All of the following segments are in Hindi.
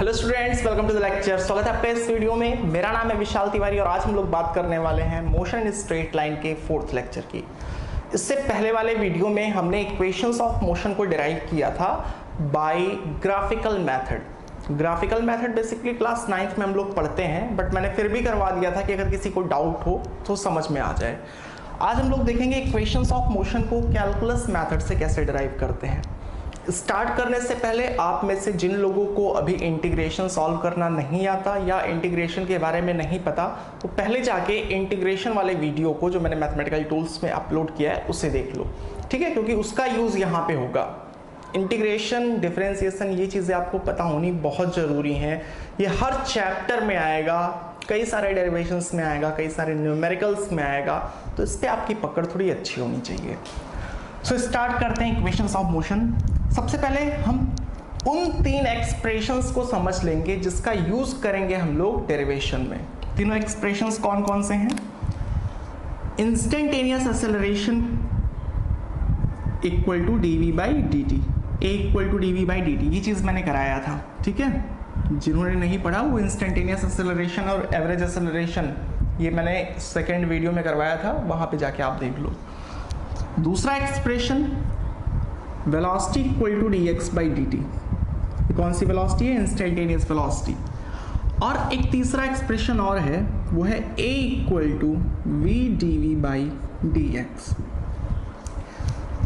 Hello students, welcome to the lecture. स्वागत है आपका इस वीडियो में। मेरा नाम है विशाल तिवारी और आज हम लोग बात करने वाले हैं मोशन इन स्ट्रेट लाइन के 4th लेक्चर की। इससे पहले वाले वीडियो में हमने इक्वेशंस ऑफ मोशन को डिराइव किया था by graphical method. Graphical method basically class 9th में हम लोग पढ़ते हैं, बट मैंने फिर भी करवा दिया था कि अगर किसी को डाउट हो तो समझ में आ जाए। आज हम लोग देखेंगे इक्वेशंस ऑफ मोशन को कैलकुलस मेथड से कैसे डिराइव करते हैं। स्टार्ट करने से पहले आप में से जिन लोगों को अभी इंटीग्रेशन सॉल्व करना नहीं आता या इंटीग्रेशन के बारे में नहीं पता, तो पहले जाके इंटीग्रेशन वाले वीडियो को जो मैंने मैथमेटिकल टूल्स में अपलोड किया है उसे देख लो, ठीक है, क्योंकि उसका यूज़ यहाँ पे होगा। इंटीग्रेशन, डिफरेंशिएशन, ये चीज़ें आपको पता होनी बहुत ज़रूरी हैं। ये हर चैप्टर में आएगा, कई सारे डेरिवेशंस में आएगा, कई सारे न्यूमेरिकल्स में आएगा, तो इस पर आपकी पकड़ थोड़ी अच्छी होनी चाहिए। सो स्टार्ट करते हैं इक्वेशंस ऑफ मोशन। सबसे पहले हम उन 3 एक्सप्रेशंस को समझ लेंगे जिसका यूज करेंगे हम लोग डेरिवेशन में। तीनों एक्सप्रेशंस कौन कौन से हैं? Instantaneous acceleration equal to dv by dt, a equal to dv by dt, ये चीज मैंने कराया था, ठीक है। जिन्होंने नहीं पढ़ा वो इंस्टेंटेनियस एक्सेलरेशन और एवरेज एक्सेलरेशन ये मैंने सेकेंड वीडियो में करवाया था, वहां पे जाके आप देख लो। दूसरा expression velocity equal to dx by dt, कौन सी वेलोसिटी है? Instantaneous velocity. और एक तीसरा एक्सप्रेशन और है, वो है a equal to v dv by dx।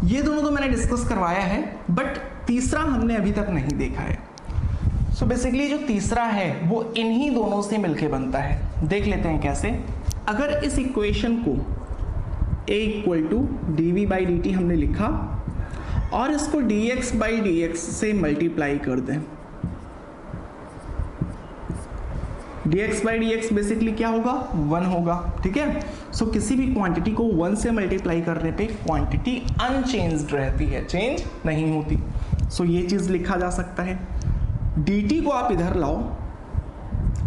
ये दोनों तो मैंने डिस्कस करवाया है, बट तीसरा हमने अभी तक नहीं देखा है। सो बेसिकली जो तीसरा है वो इन्हीं दोनों से मिलके बनता है। देख लेते हैं कैसे। अगर इस इक्वेशन को a equal to dv by dt हमने लिखा और इसको dx बाई dx से मल्टीप्लाई कर दें, dx बाई dx बेसिकली क्या होगा? 1 होगा, ठीक है। सो किसी भी क्वांटिटी को 1 से मल्टीप्लाई करने पे क्वांटिटी अनचेंज्ड रहती है, चेंज नहीं होती। सो ये चीज लिखा जा सकता है। dt को आप इधर लाओ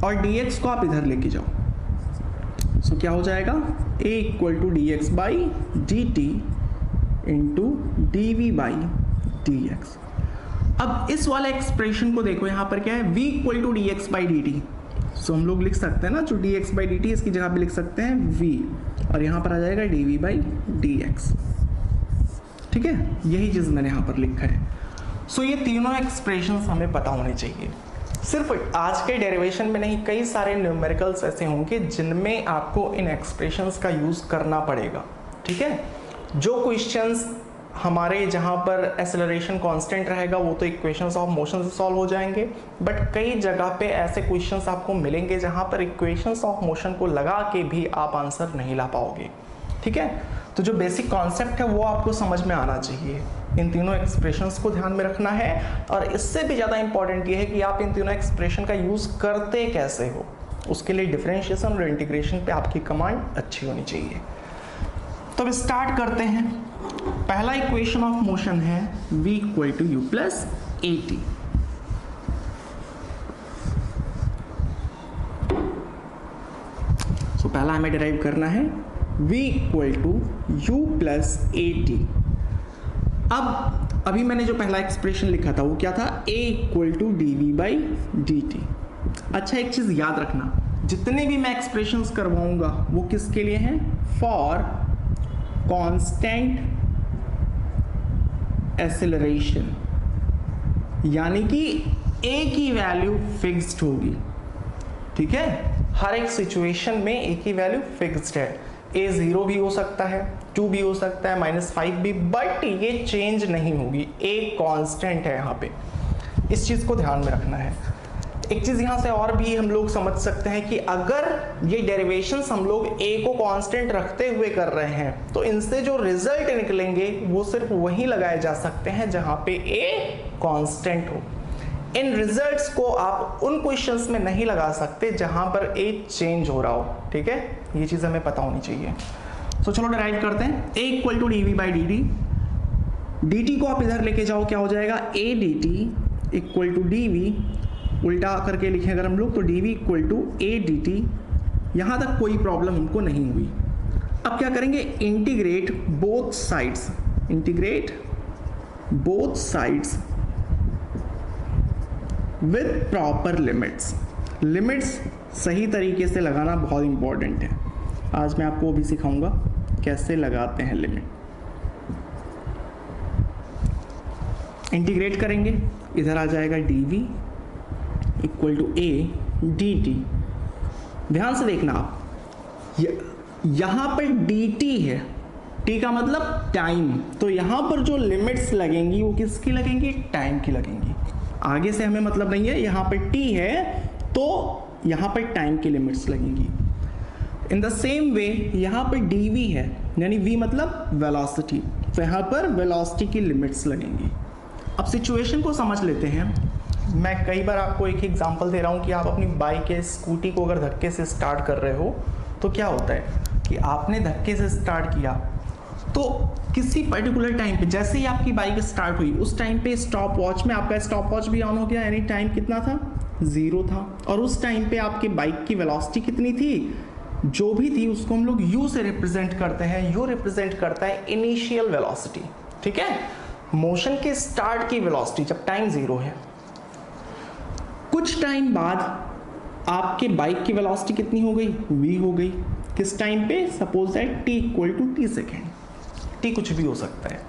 और dx को आप इधर लेके जाओ, सो क्या हो जाएगा? a equal to dx by dt into dv by dx। अब इस वाले एक्सप्रेशन को देखो, यहां पर क्या है? v equal to dx by dt। So हम लोग लिख सकते हैं ना, जो dx बाई dt इसकी जगह पे लिख सकते हैं v, और यहां पर आ जाएगा dv बाई dx, ठीक है। यही चीज मैंने यहां पर लिखा है। सो ये तीनों एक्सप्रेशंस हमें पता होने चाहिए। सिर्फ आज के डेरिवेशन में नहीं, कई सारे न्यूमेरिकल्स ऐसे होंगे जिनमें आपको इन एक्सप्रेशंस का यूज करना पड़ेगा, ठीक है। जो क्वेश्चंस हमारे जहां पर एक्सेलरेशन कांस्टेंट रहेगा वो तो इक्वेशंस ऑफ मोशन से सॉल्व हो जाएंगे, बट कई जगह पे ऐसे क्वेश्चंस आपको मिलेंगे जहां पर इक्वेशंस ऑफ मोशन को लगा के भी आप आंसर नहीं ला पाओगे, ठीक है। तो जो बेसिक कॉन्सेप्ट है वो आपको समझ में आना चाहिए। इन तीनों एक्सप्रेशंस को ध्यान में रखना है, और इससे भी ज़्यादा इंपॉर्टेंट ये है कि आप इन तीनों एक्सप्रेशन का यूज़ करते कैसे हो। उसके लिए डिफरेंशिएशन और इंटीग्रेशन पे आपकी कमांड अच्छी होनी चाहिए। तो अब स्टार्ट करते हैं। पहला इक्वेशन ऑफ मोशन है v equal to u plus a t. So पहला हमें डिराइव करना है v equal to u plus a t. अब अभी मैंने जो पहला एक्सप्रेशन लिखा था वो क्या था? a equal to dv by dt। अच्छा, एक चीज याद रखना, जितने भी मैं एक्सप्रेशंस करवाऊंगा वो किसके लिए हैं? फॉर कांस्टेंट एक्सेलरेशन, यानी कि a की वैल्यू फिक्स्ड होगी, ठीक है। हर एक सिचुएशन में a की वैल्यू फिक्स्ड है। a 0 भी हो सकता है, 2 भी हो सकता है, -5 भी, बट ये चेंज नहीं होगी। a कांस्टेंट है यहाँ पे, इस चीज को ध्यान में रखना है। एक चीज यहाँ से और भी हम लोग समझ सकते हैं कि अगर ये डेरिवेशंस हम लोग a को कांस्टेंट रखते हुए कर रहे हैं तो इनसे जो रिजल्ट निकलेंगे वो सिर्फ वही लगाए जा सकते हैं जहां पे a कांस्टेंट हो। इन रिजल्ट्स को आप उन क्वेश्चंस में नहीं लगा सकते जहां पर a चेंज हो रहा हो, ठीक है। ये चीज हमें पता होनी चाहिए। तो चलो डिराइव करते हैं। a equal to dv by dt, dt को आप इधर लेके जाओ, क्या हो जाएगा? a dt equal to dv, उल्टा करके लिखें अगर हम लोग तो dv equal to a dt। यहां तक कोई प्रॉब्लम हमको नहीं हुई। अब क्या करेंगे? Integrate both sides, integrate both sides with proper limits. Limits सही तरीके से लगाना बहुत इंपॉर्टेंट है। आज मैं आपको वो भी सिखाऊंगा कैसे लगाते हैं लिमिट। इंटीग्रेट करेंगे, इधर आ जाएगा dv equal to a dt। ध्यान से देखना आप, यहां पर dt है, t का मतलब टाइम, तो यहां पर जो लिमिट्स लगेंगी वो किसकी लगेंगी? टाइम की लगेंगी। आगे से हमें मतलब नहीं है, यहां पर t है तो यहां पर टाइम की लिमिट्स लगेंगी। इन द सेम वे यहां पर dv है, यानी v मतलब वेलोसिटी, तो यहां पर वेलोसिटी की लिमिट्स लगेंगी। अब सिचुएशन को समझ लेते हैं। मैं कई बार आपको एक एग्जांपल दे रहा हूं कि आप अपनी बाइक या स्कूटी को अगर धक्के से स्टार्ट कर रहे हो तो क्या होता है कि आपने धक्के से स्टार्ट किया तो किसी पर्टिकुलर टाइम पे जैसे ही आपकी बाइक स्टार्ट हुई उस टाइम पे स्टॉप वॉच में आपका स्टॉप वॉच भी ऑन हो गया, यानी टाइम कितना था? 0 था। और उस टाइम पे आपके बाइक की वेलोसिटी कितनी थी? जो भी थी उसको हम लोग u से रिप्रेजेंट करते हैं। u रिप्रेजेंट करता है इनिशियल वेलोसिटी, ठीक है, मोशन के स्टार्ट की वेलोसिटी जब टाइम 0 है। कुछ टाइम बाद आपके बाइक की वेलोसिटी कितनी हो गई? v हो गई। किस टाइम पे? Suppose that t equal to t second, t कुछ भी हो सकता है।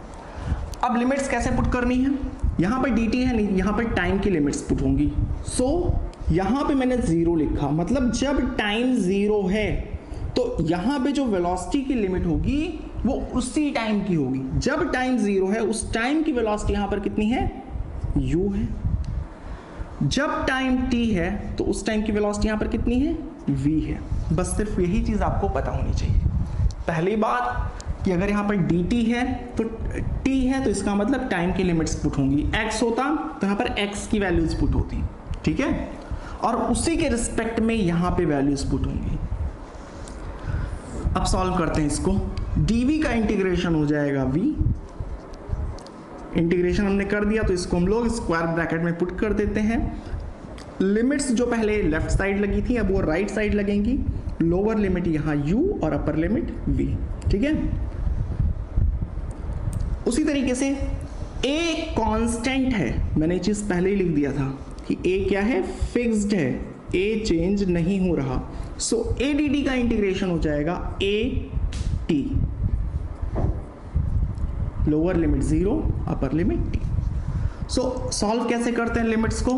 अब लिमिट्स कैसे पुट करनी है? यहां पर dt है, नहीं, यहां पर टाइम की लिमिट्स पुट होंगी। सो यहां पे मैंने 0 लिखा, मतलब जब टाइम 0 है तो यहां पे जो वेलोसिटी की लिमिट होगी वो उसी टाइम की होगी। जब टाइम 0 है उस टाइम की वेलोसिटी यहां पर कितनी है? u है। जब टाइम t है तो उस टाइम की वेलोसिटी यहां पर कितनी है? v है। बस सिर्फ यही चीज आपको पता होनी चाहिए। पहली बात कि अगर यहां पर dt है तो t है तो इसका मतलब टाइम की लिमिट्स पुट होंगी। x होता तो यहां पर x की वैल्यूज पुट होती, ठीक है, और उसी के रिस्पेक्ट में यहां पे वैल्यूज पुट होंगी। अब सॉल्व करते हैं इसको। dv का इंटीग्रेशन हो जाएगा v, इंटीग्रेशन हमने कर दिया तो इसको हम लोग स्क्वायर ब्रैकेट में पुट कर देते हैं। लिमिट्स जो पहले लेफ्ट साइड लगी थी अब वो राइट साइड लगेंगी। लोअर लिमिट यहाँ u और अपर लिमिट v, ठीक है। उसी तरीके से a कांस्टेंट है, मैंने ये चीज पहले ही लिख दिया था कि a क्या है? फिक्स्ड है, a चेंज नहीं हो रहा। सो a dt का इंटीग्रेशन हो जाएगा a t, lower limit 0 upper limit t। So solve कैसे करते हैं लिमिट्स को?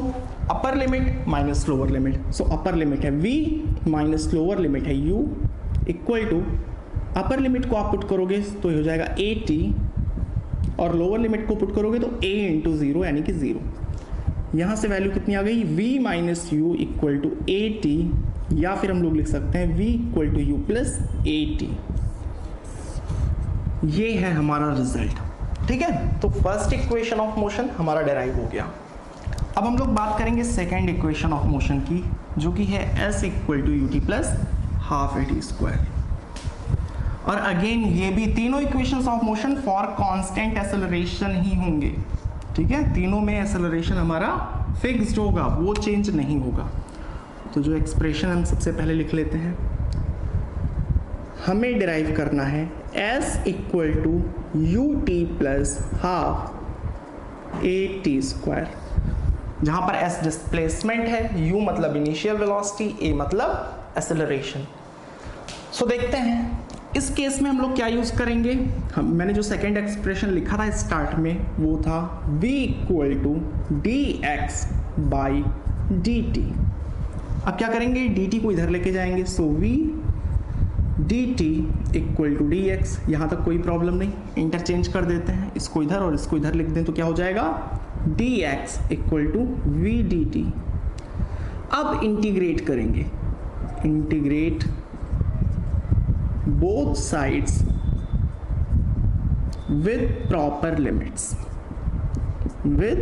Upper limit minus lower limit, so upper limit है v माइनस लोअर लिमिट है u equal to, upper limit को आप पुट करोगे तो ये हो जाएगा a t और लोअर लिमिट को पुट करोगे तो a इंटू 0 यानी कि 0। यहां से वैल्यू कितनी आ गई? v minus u equal to a t, या फिर हम लोग लिख सकते हैं v equal to u plus a t। ये है हमारा रिजल्ट, ठीक है। तो फर्स्ट इक्वेशन ऑफ मोशन हमारा डेराइव हो गया। अब हम लोग बात करेंगे सेकेंड इक्वेशन ऑफ मोशन की, जो कि है s equal to u t plus half a t square. और अगेन ये भी तीनों equations of motion for constant acceleration ही होंगे, ठीक है। तीनों में एक्सेलरेशन हमारा फिक्स्ड होगा, वो चेंज नहीं होगा। तो जो एक्सप्रेशन हम सबसे पहले लिख लेते हैं, हमें डिराइव करना है s equal to u t plus half a t square, जहां पर s डिस्प्लेसमेंट है, u मतलब इनिशियल वेलोसिटी, a मतलब एक्सेलरेशन। सो देखते हैं इस केस में हम लोग क्या यूज करेंगे। मैंने जो सेकेंड एक्सप्रेशन लिखा था स्टार्ट में वो था v equal to d x by d t. अब क्या करेंगे? dt को इधर लेके जाएंगे, so v dt equal to d x. यहाँ तक कोई प्रॉब्लम नहीं, इंटरचेंज कर देते हैं, इसको इधर और इसको इधर लिख दें तो क्या हो जाएगा? dx equal to v dt। अब इंटीग्रेट करेंगे, integrate both sides with proper limits, with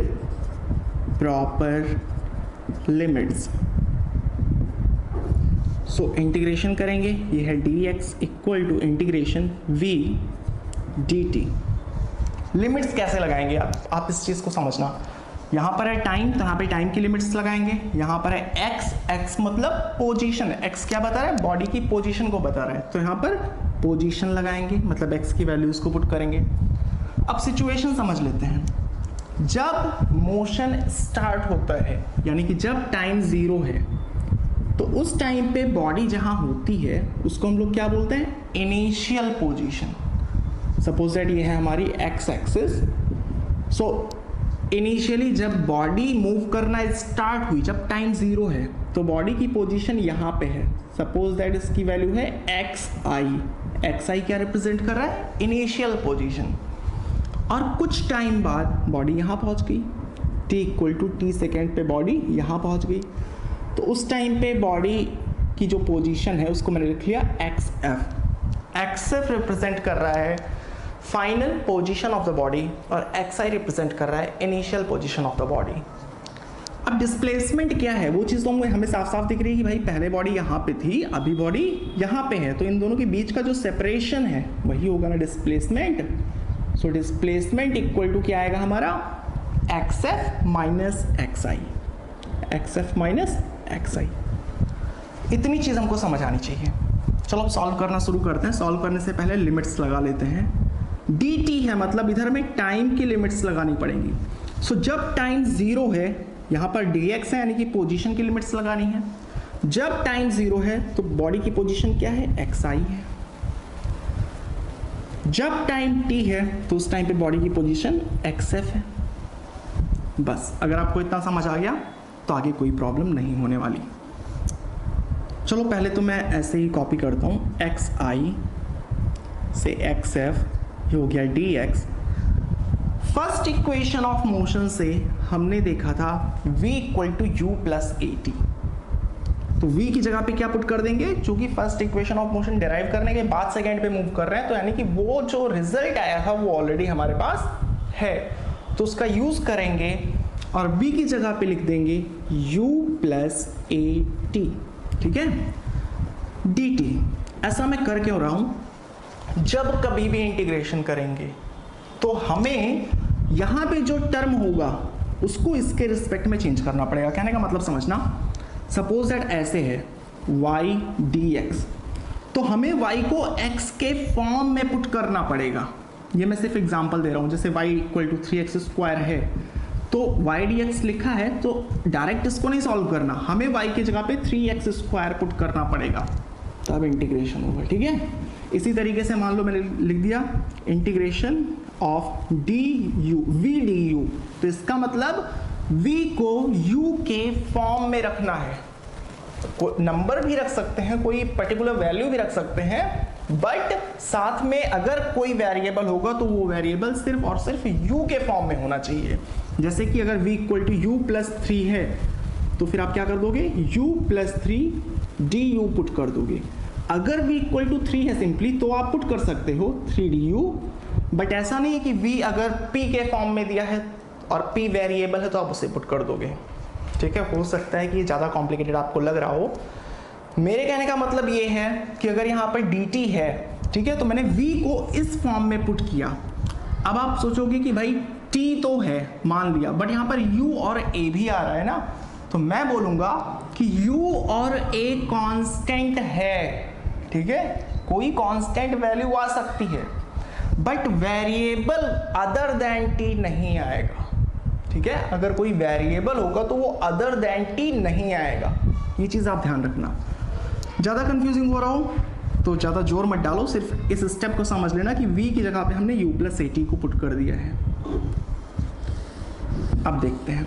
proper limits। So integration करेंगे, ये है dx equal to integration v dt। Limits कैसे लगाएंगे आप इस चीज को समझना। यहाँ पर है टाइम, तो यहाँ पे टाइम की लिमिट्स लगाएंगे। यहाँ पर है x मतलब पोजीशन, x क्या बता रहा है? बॉडी की पोजीशन को बता रहा है, तो यहाँ पर पोजीशन लगाएंगे, मतलब x की वैल्यूज को पुट करेंगे। अब सिचुएशन समझ लेते हैं। जब मोशन स्टार्ट होता है, यानी कि जब टाइम 0 है, तो उस टाइम पे बॉडी जहां होती है उसको हम लोग क्या बोलते हैं, इनिशियल पोजीशन। सपोज दैट ये है हमारी एक्स एक्सिस। सो इनिशियली जब बॉडी मूव करना स्टार्ट हुई, जब टाइम 0 है, तो बॉडी की पोजीशन यहाँ पे है। सपोज दैट इसकी वैल्यू है एक्स आई क्या रिप्रेजेंट कर रहा है, इनिशियल पोजीशन। और कुछ टाइम बाद बॉडी यहाँ पहुँच गई, t=t सेकेंड पे बॉडी यहाँ पहुँच गई, तो उस टाइम पे बॉडी की जो पोजीशन है उसको मैंने लिख लिया एक्सएफ रिप्रेजेंट कर रहा है final position of the body, और एक्सआई रिप्रेजेंट कर रहा है initial position of the body. अब डिस्प्लेसमेंट क्या है, वो चीज़ तो हमें साफ साफ दिख रही है कि भाई पहले बॉडी यहाँ पे थी, अभी बॉडी यहाँ पे है, तो इन दोनों के बीच का जो सेपरेशन है वही होगा ना displacement. So displacement equal to क्या आएगा हमारा, x f minus x i, x f minus x i. इतनी चीज़ हमको समझ आनी चाहिए। चलो अब सॉल्व करना शुरू करते हैं। सॉल्व करने से पहले लिमिट्स लगा लेते हैं। dt है मतलब इधर में टाइम की लिमिट्स लगानी पड़ेंगी। सो जब टाइम 0 है, यहाँ पर dx है यानी कि पोजीशन की लिमिट्स लगानी है। जब टाइम 0 है तो बॉडी की पोजीशन क्या है, xi है। जब टाइम t है तो उस टाइम पे बॉडी की पोजीशन xf है। बस अगर आपको इतना समझ आ गया तो आगे कोई प्रॉब्लम नहीं होने वाली। चलो पहले तो मैं ऐसे ही कॉपी करता हूँ, xi से xf ये हो गया dx। First equation of motion से हमने देखा था v equal to u plus at, तो v की जगह पे क्या पुट कर देंगे, चूंकि first equation of motion derive करने के बाद सेकेंड पे मूव कर रहे हैं, तो यानी कि वो जो रिजल्ट आया था वो ऑलरेडी हमारे पास है, तो उसका यूज करेंगे और v की जगह पे लिख देंगे u प्लस at, ठीक है, dt। ऐसा मैं कर क्यों रहा हूं, जब कभी भी इंटीग्रेशन करेंगे तो हमें यहां पे जो टर्म होगा उसको इसके रिस्पेक्ट में चेंज करना पड़ेगा। कहने का मतलब समझना, सपोज दैट ऐसे है y dx, तो हमें y को x के फॉर्म में पुट करना पड़ेगा। ये मैं सिर्फ एग्जांपल दे रहा हूं, जैसे y इक्वल टू 3x² है, तो y dx लिखा है तो डायरेक्ट इसको नहीं सॉल्व करना, हमें y की जगह पे 3x² पुट करना पड़ेगा, तब इंटीग्रेशन होगा, ठीक है। इसी तरीके से मान लो मैंने लिख दिया इंटीग्रेशन ऑफ v du, तो इसका मतलब v को u के फॉर्म में रखना है। कोई नंबर भी रख सकते हैं, कोई पर्टिकुलर वैल्यू भी रख सकते हैं, बट साथ में अगर कोई वेरिएबल होगा तो वो वेरिएबल सिर्फ और सिर्फ u के फॉर्म में होना चाहिए। जैसे कि अगर v equal to u plus 3 है तो फिर आप क्या कर दोगे, u प्लस 3 du पुट कर दोगे। अगर v इक्वल टू 3 है सिंपली तो आप पुट कर सकते हो 3du, बट ऐसा नहीं है कि v अगर p के फॉर्म में दिया है और p वेरिएबल है तो आप उसे पुट कर दोगे, ठीक है। हो सकता है कि ये ज़्यादा कॉम्प्लिकेटेड आपको लग रहा हो। मेरे कहने का मतलब ये है कि अगर यहाँ पर dt है, ठीक है, तो मैंने v को इस फॉर्म में पुट किया। अब आप सोचोगे कि भाई t तो है मान लिया, बट यहाँ पर u और a भी आ रहा है ना, तो मैं बोलूँगा कि u और a कांस्टेंट है, ठीक है, कोई कांस्टेंट वैल्यू आ सकती है, but variable other than t नहीं आएगा, ठीक है। अगर कोई वेरिएबल होगा तो वो अदर देन t नहीं आएगा, ये चीज़ आप ध्यान रखना। ज़्यादा कंफ्यूजिंग हो रहा हो तो ज़्यादा जोर मत डालो, सिर्फ इस स्टेप को समझ लेना कि v की जगह पे हमने u प्लस at को पुट कर दिया है। अब देखते हैं,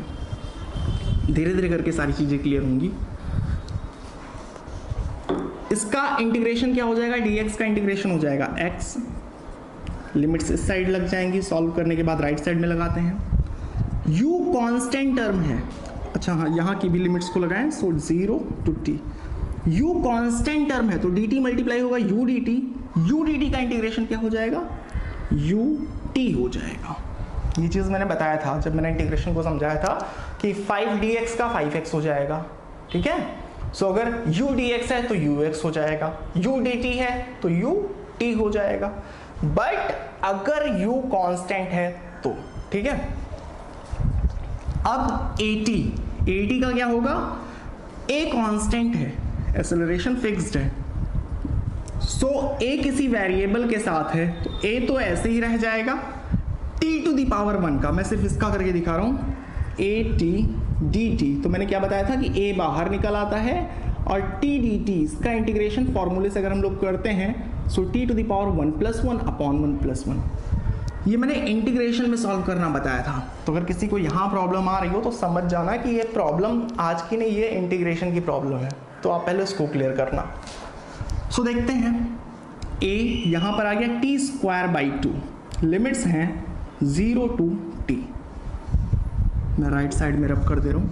धीरे धीरे करके सारी चीज़ें क्लियर होंगी। इसका इंटीग्रेशन क्या हो जाएगा, dx का इंटीग्रेशन हो जाएगा x, लिमिट्स इस साइड लग जाएंगी, सॉल्व करने के बाद राइट साइड में लगाते हैं। u कांस्टेंट टर्म है, अच्छा हाँ, यहाँ की भी लिमिट्स को लगाएं, so 0 to t। u constant term है तो dt मल्टीप्लाई होगा u dt का इंटीग्रेशन क्या हो जाएगा, ut हो जाएगा। ये चीज़ मैंने बताया था जब मैंने इंटीग्रेशन को समझाया था कि 5dx का 5x हो जाएगा, ठीक है। सो अगर u dx है तो ux हो जाएगा, u dt है तो ut हो जाएगा, बट अगर u कांस्टेंट है तो, ठीक है। अब at का क्या होगा, a कांस्टेंट है, एक्सेलरेशन फिक्स्ड है, सो a किसी वेरिएबल के साथ है तो a तो ऐसे ही रह जाएगा, टी टू दी पावर 1 का, मैं सिर्फ इसका करके दिखा रहा हूँ, ए टी डी टी। तो मैंने क्या बताया था कि ए बाहर निकल आता है और टी डी टी इसका इंटीग्रेशन फॉर्मूले से अगर हम लोग करते हैं so t to the power 1+1 upon 1+1। ये मैंने इंटीग्रेशन में सॉल्व करना बताया था। तो अगर किसी को यहाँ प्रॉब्लम आ रही हो तो समझ जाना कि ये प्रॉब्लम आज की नहीं, ये इंटीग्रेशन की प्रॉब्लम है, तो आप पहले उसको क्लियर करना। सो देखते हैं, a यहाँ पर आ गया t²/2, लिमिट्स हैं 0 to t। मैं राइट साइड में रब कर दे रहा हूँ।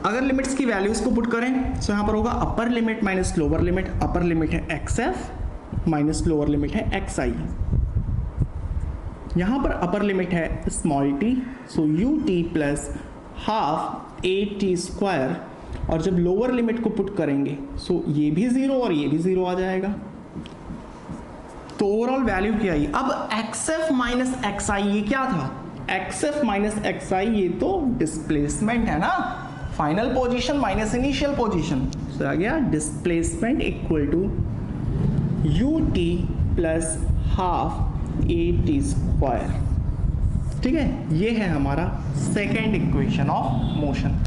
अगर लिमिट्स की वैल्यूज को पुट करें तो यहाँ पर होगा अपर लिमिट माइनस लोअर लिमिट। अपर लिमिट है xf माइनस लोअर लिमिट है xi। यहाँ पर अपर लिमिट है स्मॉल t, सो ut प्लस हाफ at²। और जब लोअर लिमिट को पुट करेंगे सो ये भी 0 और ये भी 0 आ जाएगा। तो ओवरऑल वैल्यू क्या आई? अब xf माइनस xi ये क्या था? xf माइनस xi ये तो डिस्प्लेसमेंट है ना, final position minus initial position. तो आ गया displacement equal to ut plus half at²। ठीक है, ये है हमारा second equation of motion.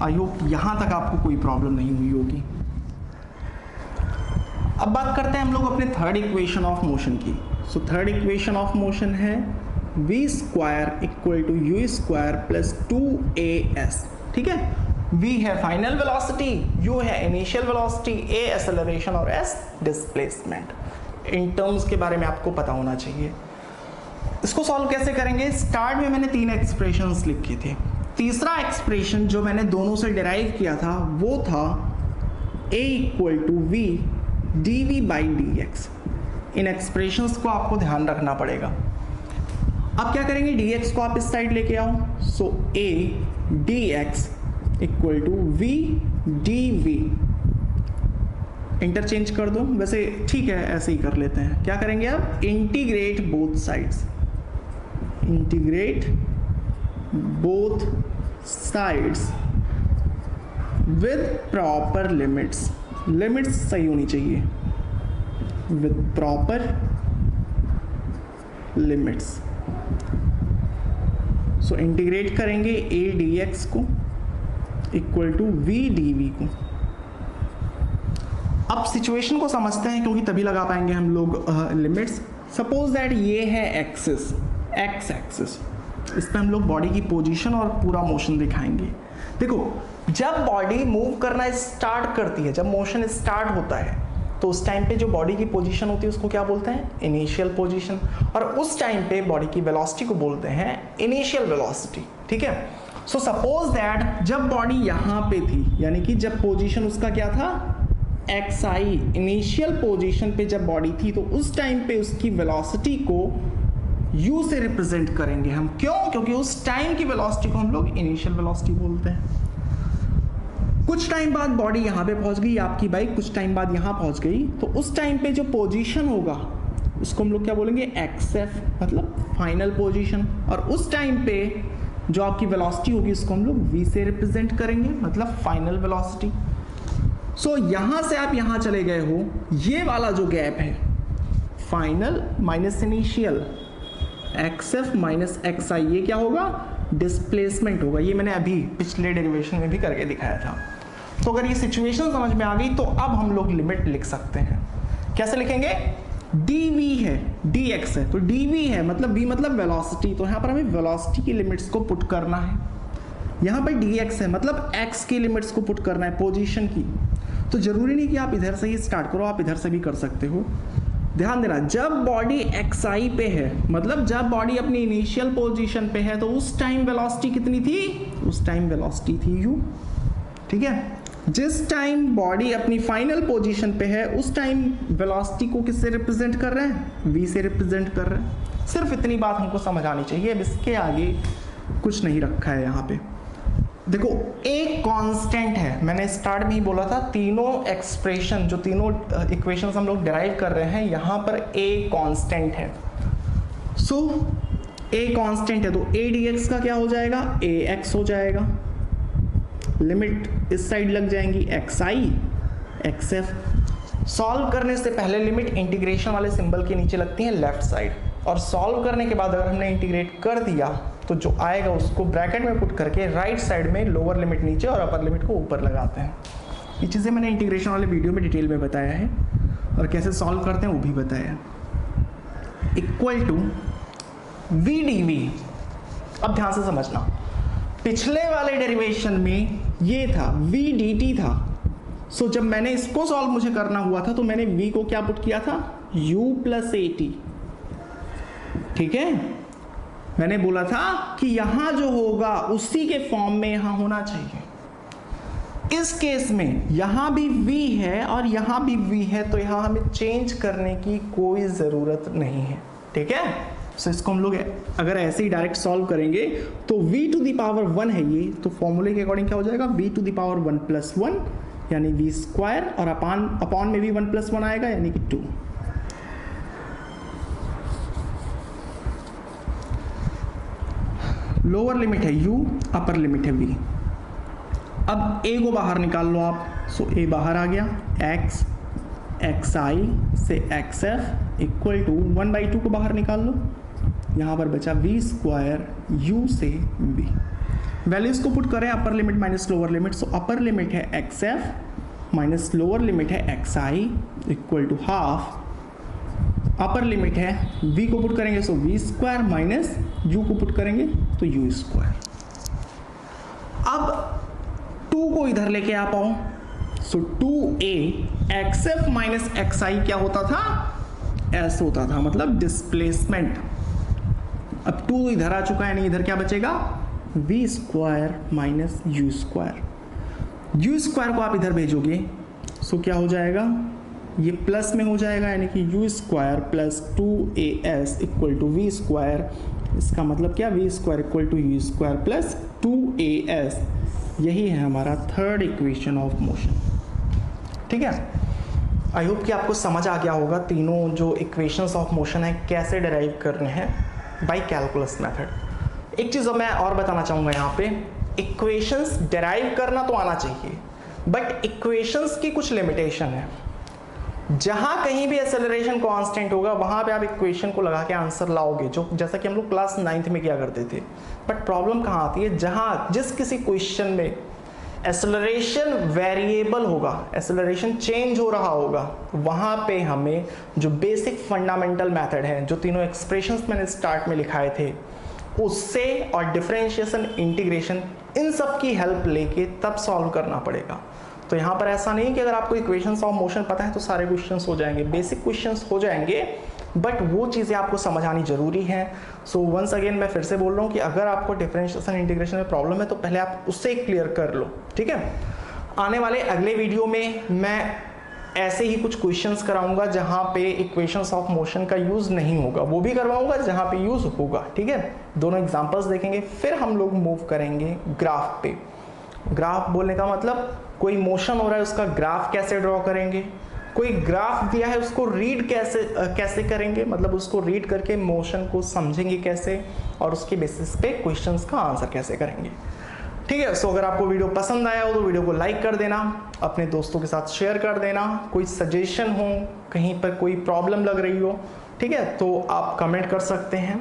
I hope यहां तक आपको कोई प्रॉब्लम नहीं हुई होगी। अब बात करते हैं हम लोग अपने थर्ड इक्वेशन ऑफ मोशन की। So third equation of motion है v² equal to u² plus 2as। ठीक है, v है फाइनल वेलोसिटी, u है इनिशियल वेलोसिटी, a एक्सेलरेशन और s डिस्प्लेसमेंट। इन टर्म्स के बारे में आपको पता होना चाहिए। इसको सॉल्व कैसे करेंगे? स्टार्ट में मैंने 3 एक्सप्रेशंस लिखी थी। तीसरा एक्सप्रेशन जो मैंने दोनों से डिराइव किया था वो था a equal to v dv/dx। इन एक्सप्रेशंस को आपको ध्यान रखना पड़ेगा। अब क्या करेंगे, dx को आप इस साइड लेके आओ, so a dx equal to v dv। Interchange कर दो, वैसे ठीक है ऐसे ही कर लेते हैं। क्या करेंगे अब, integrate both sides, integrate both sides with proper limits. Limits सही होनी चाहिए, with proper limits. So integrate करेंगे a dx को इक्वल टू v dv को। अब सिचुएशन को समझते हैं क्योंकि तभी लगा पाएंगे हम लोग लिमिट्स। सपोज दैट ये है एक्सिस, एक्स एक्सिस, इस पे हम लोग बॉडी की पोजीशन और पूरा मोशन दिखाएंगे। देखो, जब बॉडी मूव करना स्टार्ट करती है, जब मोशन स्टार्ट होता है तो उस टाइम पे जो बॉडी की पोजीशन होती है उसको क्या बोलते हैं, इनिशियल पोजीशन। और उस टाइम पे बॉडी की वेलोसिटी को बोलते हैं इनिशियल वेलोसिटी। ठीक है, सो सपोज दैट जब बॉडी यहाँ पे थी, यानी कि जब पोजीशन उसका क्या था, xi, इनिशियल पोजीशन पे जब बॉडी थी, तो उस टाइम पे उसकी वेलोसिटी को u से रिप्रेजेंट करेंगे हम। क्यों? क्योंकि उस टाइम की वेलोसिटी को हम लोग इनिशियल वेलोसिटी बोलते हैं। कुछ टाइम बाद बॉडी यहाँ पे पहुंच गई, आपकी बाइक कुछ टाइम बाद यहाँ पहुंच गई, तो उस टाइम पे जो पोजीशन होगा उसको हम लोग क्या बोलेंगे, xf, मतलब फाइनल पोजीशन। और उस टाइम पे जो आपकी वेलोसिटी होगी उसको हम लोग v से रिप्रेजेंट करेंगे, मतलब फाइनल वेलोसिटी। सो यहाँ से आप यहाँ चले गए हो, ये वाला जो गैप है, final minus initial, xf minus xi, ये क्या होगा, डिस्प्लेसमेंट होगा। ये मैंने अभी पिछले डेरिवेशन में भी करके दिखाया था। तो अगर ये सिचुएशन समझ में आ गई तो अब हम लोग लिमिट लिख सकते हैं। कैसे लिखेंगे, dv है, dx है, तो dv है मतलब v मतलब वेलोसिटी, तो यहाँ पर हमें वेलोसिटी की लिमिट्स को पुट करना है। यहाँ पर dx है मतलब x की लिमिट्स को पुट करना है, पोजीशन की। तो जरूरी नहीं कि आप इधर से ही स्टार्ट करो, आप इधर से भी कर सकते हो। ध्यान देना, जब बॉडी xi पे है, मतलब जब बॉडी अपनी इनिशियल पोजीशन पे है, तो उस टाइम वेलोसिटी कितनी थी, उस टाइम वेलोसिटी थी u। ठीक है, जिस टाइम बॉडी अपनी फाइनल पोजीशन पे है उस टाइम वेलोसिटी को किससे रिप्रेजेंट कर रहे हैं, v से रिप्रेजेंट कर रहे हैं। सिर्फ इतनी बात हमको समझ आनी चाहिए, अब इसके आगे कुछ नहीं रखा है यहाँ पे। देखो, एक कांस्टेंट है, मैंने स्टार्ट में ही बोला था, तीनों एक्सप्रेशन जो तीनों इक्वेशंस हम लोग डिराइव कर रहे हैं, यहाँ पर a कांस्टेंट है। सो a कांस्टेंट है तो a dx का क्या हो जाएगा, ax हो जाएगा। लिमिट इस साइड लग जाएंगी xi xf, सॉल्व करने से पहले लिमिट इंटीग्रेशन वाले सिंबल के नीचे लगती है लेफ्ट साइड, और सॉल्व करने के बाद अगर हमने इंटीग्रेट कर दिया तो जो आएगा उसको ब्रैकेट में पुट करके राइट साइड में लोअर लिमिट नीचे और अपर लिमिट को ऊपर लगाते हैं। ये चीज़ें मैंने इंटीग्रेशन वाले वीडियो में डिटेल में बताया है, और कैसे सॉल्व करते हैं वो भी बताया है। Equal to v d v. अब ध्यान से समझना, पिछले वाले डेरिवेशन में ये था वी डी टी था। सो जब मैंने इसको सॉल्व मुझे करना हुआ था तो मैंने v को क्या पुट किया था, u प्लस ए टी। ठीक है, मैंने बोला था कि यहां जो होगा उसी के फॉर्म में यहां होना चाहिए। इस केस में यहां भी v है और यहां भी v है, तो यहां हमें चेंज करने की कोई ज़रूरत नहीं है। ठीक है, सो इसको हम लोग अगर ऐसे ही डायरेक्ट सॉल्व करेंगे तो v टू द पावर 1 है ये, तो फॉर्मूले के अकॉर्डिंग क्या हो जाएगा, v to the power 1 plus 1 यानी v स्क्वायर, और अपॉन में भी 1 प्लस 1 आएगा यानी कि 2। लोअर लिमिट है u, अपर लिमिट है v। अब a को बाहर निकाल लो आप, सो a बाहर आ गया, x xi से xf इक्वल टू 1/2 को बाहर निकाल लो, यहाँ पर बचा v स्क्वायर u से v। वैल्यूज को पुट करें upper limit minus lower limit, so upper limit है xf माइनस लोअर लिमिट है xi equal to half. Upper limit है v को पुट करेंगे so v square minus u को पुट करेंगे तो u स्क्वायर। अब 2 को इधर लेके आ पाओ, सो 2a xf माइनस xi क्या होता था, s होता था, मतलब डिस्प्लेसमेंट। अब 2 इधर आ चुका है, नहीं इधर क्या बचेगा, v square minus u square. u square को आप इधर भेजोगे सो क्या हो जाएगा, ये प्लस में हो जाएगा, यानी कि u square plus 2as equal to v square. इसका मतलब क्या, v square equal to u square plus 2as। यही है हमारा थर्ड इक्वेशन ऑफ मोशन। ठीक है, आई होप कि आपको समझ आ गया होगा तीनों जो इक्वेशंस ऑफ मोशन है कैसे डिराइव करने हैं बाय कैलकुलस मेथड। एक चीज़ मैं और बताना चाहूँगा यहाँ पे, इक्वेशंस डिराइव करना तो आना चाहिए, बट इक्वेशंस की कुछ लिमिटेशन है। जहाँ कहीं भी एक्सेलरेशन कांस्टेंट होगा वहाँ पे आप इक्वेशन को लगा के आंसर लाओगे, जो जैसा कि हम लोग क्लास 9th में किया करते थे। बट प्रॉब्लम कहाँ आती है, जहाँ जिस किसी क्वेश्चन में एक्सेलरेशन वेरिएबल होगा, एक्सेलरेशन चेंज हो रहा होगा, वहाँ पे हमें जो बेसिक फंडामेंटल मेथड है, जो तीनों एक्सप्रेशंस मैंने स्टार्ट में लिखाए थे, उससे और डिफरेंशिएशन, इंटीग्रेशन, इन सब की हेल्प लेके तब सॉल्व करना पड़ेगा। तो यहाँ पर ऐसा नहीं कि अगर आपको इक्वेशंस ऑफ मोशन पता है तो सारे क्वेश्चंस हो जाएंगे, बेसिक क्वेश्चंस हो जाएंगे, बट वो चीज़ें आपको समझ आनी जरूरी है। सो वंस अगेन मैं फिर से बोल रहा हूँ कि अगर आपको डिफरेंशिएशन, इंटीग्रेशन में प्रॉब्लम है तो पहले आप उससे क्लियर कर लो। ठीक है, आने वाले अगले वीडियो में मैं ऐसे ही कुछ क्वेश्चंस कराऊंगा जहाँ पे इक्वेशंस ऑफ मोशन का यूज़ नहीं होगा, वो भी करवाऊंगा जहाँ पे यूज़ होगा। ठीक है, दोनों एग्जांपल्स देखेंगे, फिर हम लोग मूव करेंगे ग्राफ पे। ग्राफ बोलने का मतलब कोई मोशन हो रहा है उसका ग्राफ कैसे ड्रॉ करेंगे, कोई ग्राफ दिया है उसको रीड कैसे करेंगे, मतलब उसको रीड करके मोशन को समझेंगे कैसे, और उसके बेसिस पे क्वेश्चंस का आंसर कैसे करेंगे। ठीक है, सो अगर आपको वीडियो पसंद आया हो तो वीडियो को लाइक कर देना, अपने दोस्तों के साथ शेयर कर देना। कोई सजेशन हो, कहीं पर कोई प्रॉब्लम लग रही हो, ठीक है, तो आप कमेंट कर सकते हैं,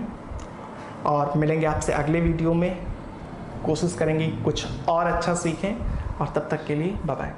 और मिलेंगे आपसे अगले वीडियो में। कोशिश करेंगे कुछ और अच्छा सीखें, और तब तक के लिए बाय बाय।